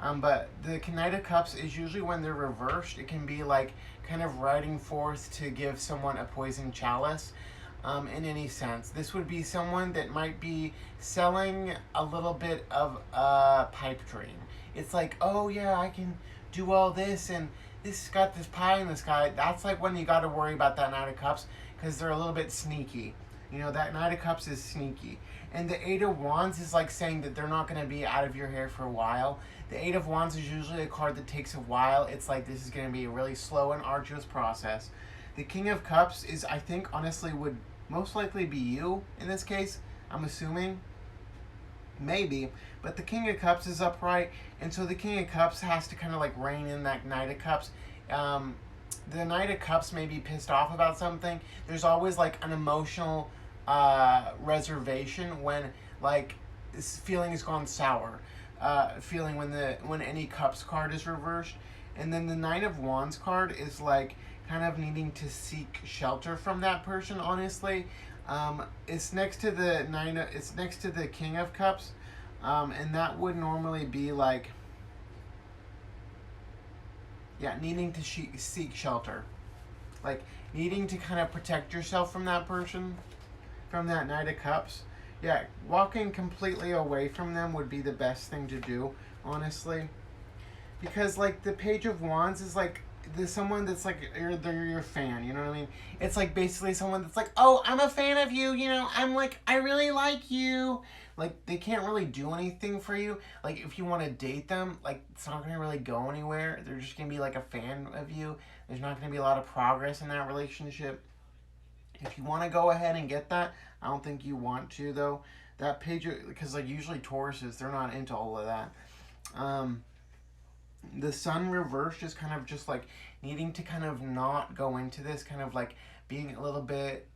But the Knight of Cups is usually when they're reversed. It can be like kind of riding forth to give someone a poison chalice. In any sense, this would be someone that might be selling a little bit of a pipe dream. It's like, oh yeah, I can do all this, and this got this pie in the sky. That's like when you got to worry about that Knight of Cups because they're a little bit sneaky. That Knight of Cups is sneaky. And the Eight of Wands is like saying that they're not going to be out of your hair for a while. The Eight of Wands is usually a card that takes a while. It's like this is going to be a really slow and arduous process. The King of Cups is, I think, honestly, would most likely be you in this case. I'm assuming. Maybe. But the King of Cups is upright. And so the King of Cups has to kind of like rein in that Knight of Cups. The Knight of Cups may be pissed off about something. There's always like an emotional reservation when like this feeling has gone sour. Feeling when any Cups card is reversed, and then the Knight of Wands card is like kind of needing to seek shelter from that person. Honestly, it's next to the It's next to the King of Cups, and that would normally be like yeah, needing to seek shelter, like needing to kind of protect yourself from that person, from that Knight of Cups. Yeah, walking completely away from them would be the best thing to do, honestly. Because, like, the Page of Wands is like there's someone that's like they're your fan, you know what I mean? It's like basically someone that's like, oh, I'm a fan of you, I'm like, I really like you. Like, they can't really do anything for you. Like, if you want to date them, like, it's not going to really go anywhere. They're just going to be like a fan of you. There's not going to be a lot of progress in that relationship. If you want to go ahead and get that, I don't think you want to, though. That page, because like usually Tauruses, they're not into all of that. Um, the Sun reversed is kind of just like needing to kind of not go into this, kind of like being a little bit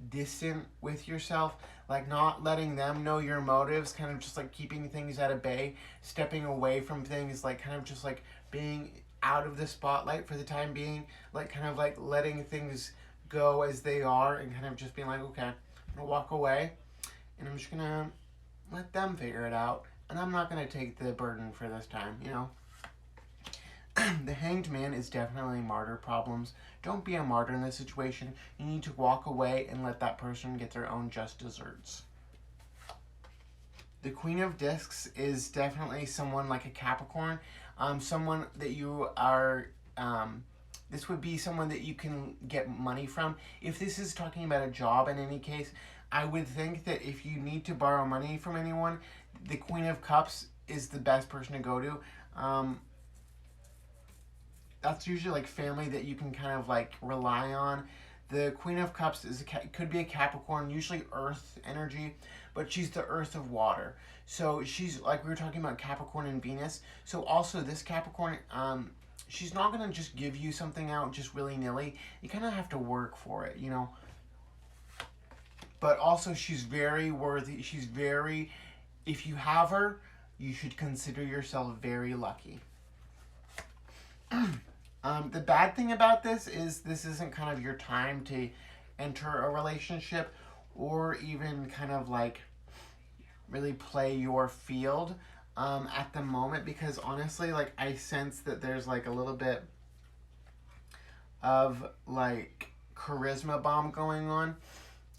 distant with yourself, like not letting them know your motives, kind of just like keeping things at a bay, stepping away from things, like kind of just like being out of the spotlight for the time being, like kind of like letting things go as they are and kind of just being like, okay, I'm gonna walk away and I'm just gonna let them figure it out. And I'm not gonna take the burden for this time. The Hanged Man is definitely martyr problems. Don't be a martyr in this situation. You need to walk away and let that person get their own just desserts. The Queen of Discs is definitely someone like a Capricorn, someone that you are. This would be someone that you can get money from. If this is talking about a job in any case, I would think that if you need to borrow money from anyone, the Queen of Cups is the best person to go to. That's usually like family that you can kind of like rely on. The Queen of Cups could be a Capricorn, usually Earth energy, but she's the Earth of water. So she's like we were talking about Capricorn and Venus. So also this Capricorn, she's not gonna just give you something out just willy nilly. You kind of have to work for it. But also she's very worthy. She's very. If you have her, you should consider yourself very lucky. The bad thing about this is this isn't kind of your time to enter a relationship or even kind of like really play your field at the moment, because honestly, like, I sense that there's like a little bit of like charisma bomb going on.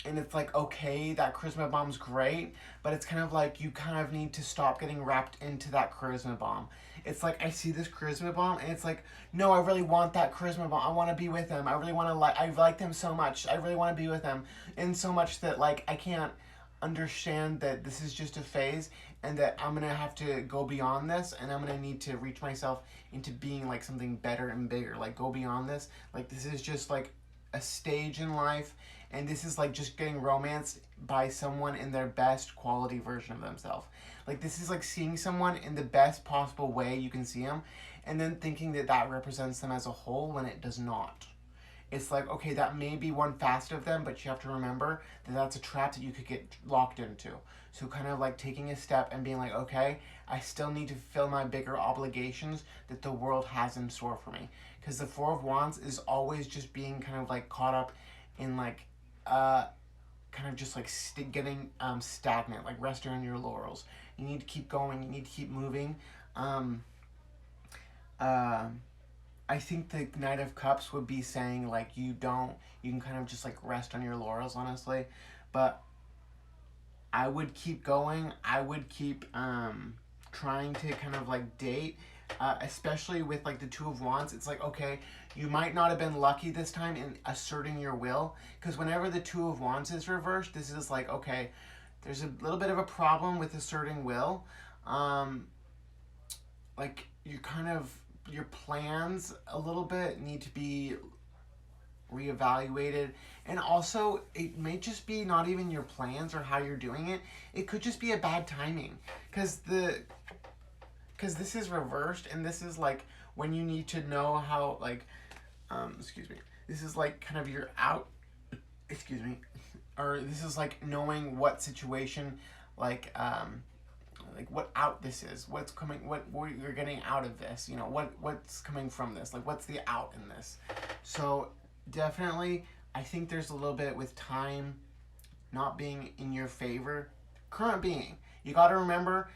And it's like, okay, that charisma bomb's great, but it's kind of like you kind of need to stop getting wrapped into that charisma bomb. It's like I see this charisma bomb, and it's like, no, I really want that charisma bomb. I want to be with them. I really want to I like them so much. I really want to be with them, and so much that like I can't understand that this is just a phase, and that I'm gonna have to go beyond this, and I'm gonna need to reach myself into being like something better and bigger. Like, go beyond this. Like, this is just like a stage in life, and this is like just getting romanced by someone in their best quality version of themselves. Like, this is like seeing someone in the best possible way you can see them, and then thinking that that represents them as a whole when it does not. It's like, okay, that may be one facet of them, but you have to remember that that's a trap that you could get locked into. So kind of like taking a step and being like, okay, I still need to fulfill my bigger obligations that the world has in store for me. Because the Four of Wands is always just being kind of like caught up in like, kind of just like getting stagnant, like resting on your laurels. You need to keep going, you need to keep moving. Um, uh, I think the Knight of Cups would be saying like you can kind of just like rest on your laurels, honestly. But I would keep going. I would keep trying to kind of like date, especially with like the Two of Wands. It's like, okay, you might not have been lucky this time in asserting your will, because whenever the Two of Wands is reversed, this is like, okay, there's a little bit of a problem with asserting will. Um, like you kind of your plans a little bit need to be reevaluated, and also it may just be not even your plans or how you're doing it. It could just be a bad timing, because this is reversed, and this is like when you need to know how, like, excuse me, this is like kind of your out, excuse me, or this is like knowing what situation, like what out this is, what's coming, what you're getting out of this, what's coming from this, like what's the out in this. So definitely, I think there's a little bit with time not being in your favor. Current being, you got to remember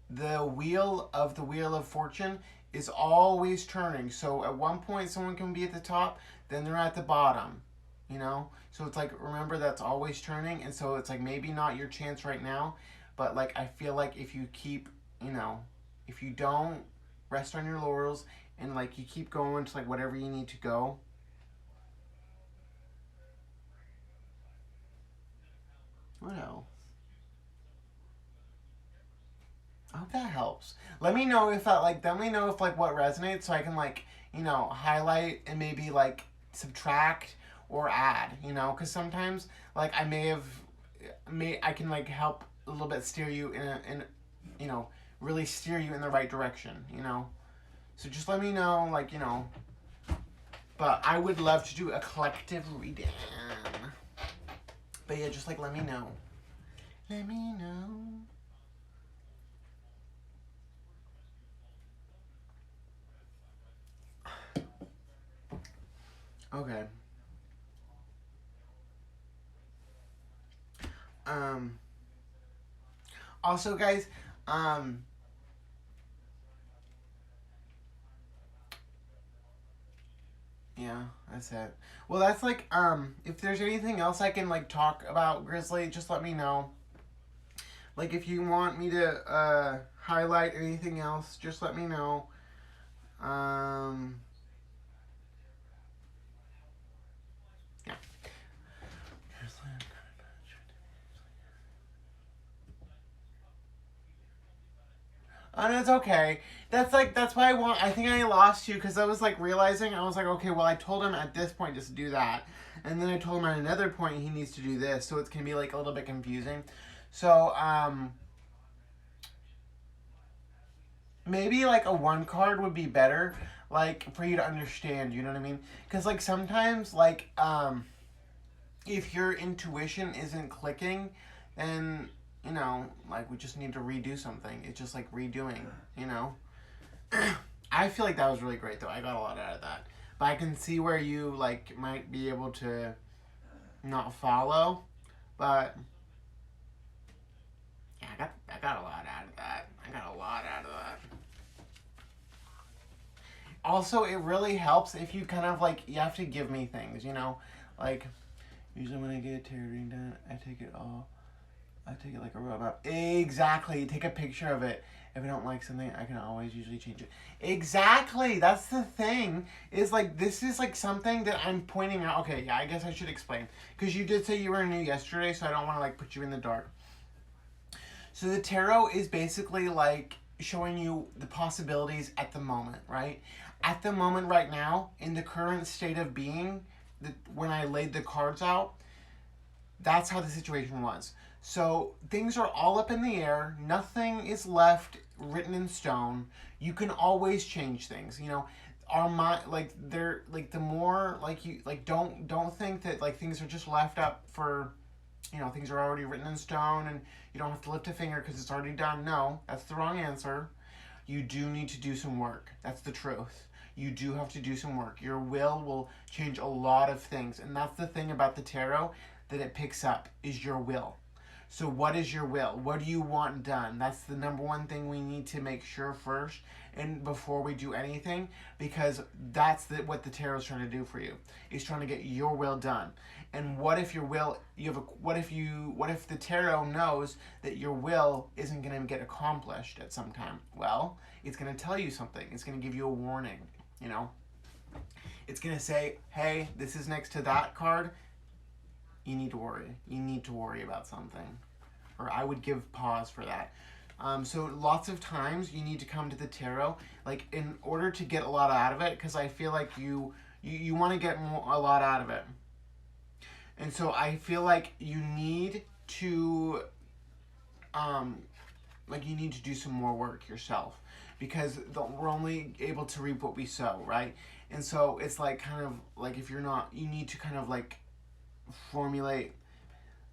the wheel of fortune is always turning. So at one point someone can be at the top, then they're at the bottom, so it's like, remember, that's always turning. And so it's like maybe not your chance right now, but like I feel like if you keep, if you don't rest on your laurels and like you keep going to like whatever you need to go. What else? I hope that helps. Let me know if let me know if like what resonates, so I can like, highlight and maybe like subtract or add, because sometimes like I can like help a little bit steer you in really steer you in the right direction. So just let me know, but I would love to do a collective reading. But yeah, just like let me know. Let me know. Okay. Um. Also, guys, yeah, that's it. Well, that's like, if there's anything else I can like talk about Grizzly, just let me know. Like, if you want me to highlight anything else, just let me know. Um, yeah. And it's okay. That's why I think I lost you, because I was like realizing, I was like, okay, well, I told him at this point just to do that, and then I told him at another point he needs to do this, so it's gonna be like a little bit confusing. So maybe like a one card would be better, like for you to understand. You know what I mean? Because like sometimes if your intuition isn't clicking, then like we just need to redo something. It's just like redoing. You know. I feel like that was really great though. I got a lot out of that. But I can see where you like might be able to not follow, but yeah, I got a lot out of that. I got a lot out of that. Also, it really helps if you kind of like you have to give me things. Like usually when I get a tarot reading done, I take it like a roadmap. Exactly. Take a picture of it. If I don't like something, I can always usually change it. Exactly. That's the thing. Is like this is like something that I'm pointing out. Okay, yeah, I guess I should explain, because you did say you were new yesterday, so I don't want to like put you in the dark. So the tarot is basically like showing you the possibilities at the moment, right? At the moment right now, in the current state of being, when I laid the cards out, that's how the situation was. So things are all up in the air. Nothing is left written in stone. You can always change things. Our mind, like they're like the more like you like don't think that like things are just left up for, things are already written in stone and you don't have to lift a finger because it's already done. No, that's the wrong answer. You do need to do some work. That's the truth. You do have to do some work. Your will change a lot of things, and that's the thing about the tarot that it picks up is your will. So what is your will? What do you want done? That's the number one thing we need to make sure first, and before we do anything, because that's what the tarot is trying to do for you. It's trying to get your will done. And what if your will, what if the tarot knows that your will isn't going to get accomplished at some time? Well, it's going to tell you something. It's going to give you a warning, you know? It's going to say, hey, this is next to that card. You need to worry. You need to worry about something. Or I would give pause for that. So lots of times you need to come to the tarot, like, in order to get a lot out of it, because I feel like you want to get a lot out of it. And so I feel like you need to, you need to do some more work yourself, because we're only able to reap what we sow, right? And so it's like, kind of like, if you're not, you need to kind of like formulate,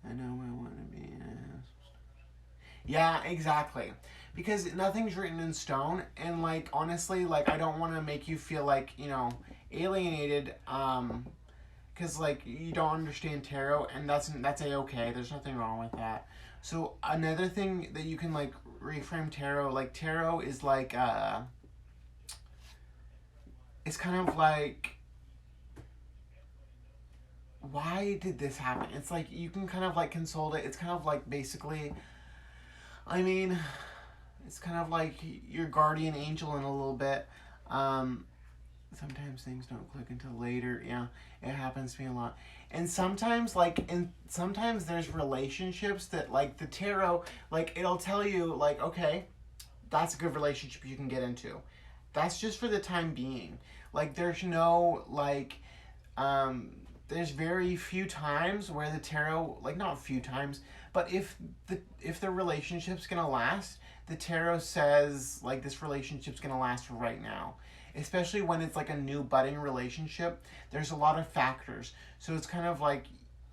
I know I want to be, yeah, exactly, because nothing's written in stone. And like, honestly, like, I don't want to make you feel like, you know, alienated, because like, you don't understand tarot, and that's a-okay. There's nothing wrong with that. So another thing that you can like reframe tarot, like, tarot is like, it's kind of like, why did this happen? It's like, you can kind of like console it. It's kind of like, basically, I mean, it's kind of like your guardian angel in a little bit. Sometimes things don't click until later. Yeah, it happens to me a lot. And sometimes, like, sometimes there's relationships that, like, the tarot, like, it'll tell you, like, okay, that's a good relationship you can get into. That's just for the time being. Like, there's no, like, there's very few times where the tarot, like, not few times, but if the relationship's gonna last, the tarot says, like, this relationship's gonna last right now. Especially when it's like a new budding relationship, there's a lot of factors. So it's kind of like,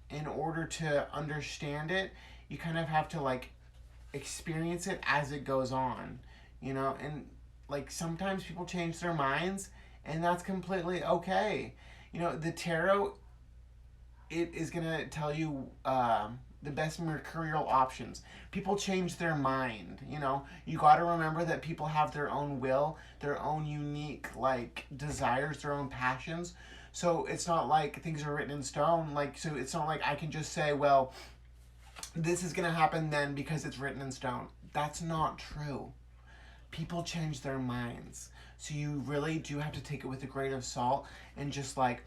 in order to understand it, you kind of have to like experience it as it goes on, you know? And like, sometimes people change their minds, and that's completely okay. You know, the tarot, it is gonna tell you the best mercurial options. People change their mind, you know? You gotta remember that people have their own will, their own unique, like, desires, their own passions. So it's not like things are written in stone. Like, so it's not like I can just say, well, this is gonna happen then because it's written in stone. That's not true. People change their minds. So you really do have to take it with a grain of salt, and just like,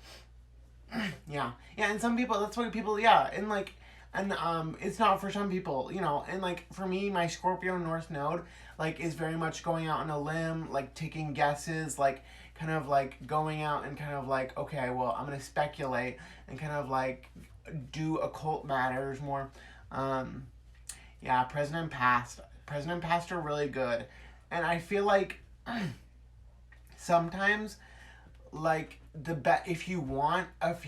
yeah. Yeah, and some people, that's what people, yeah, and like, and it's not for some people, you know. And like, for me, my Scorpio North Node, like, is very much going out on a limb, like, taking guesses, like, kind of like going out and kind of like, okay, well, I'm gonna speculate and kind of like do occult matters more. Yeah, present and past are really good. And I feel like sometimes, like, if you want a few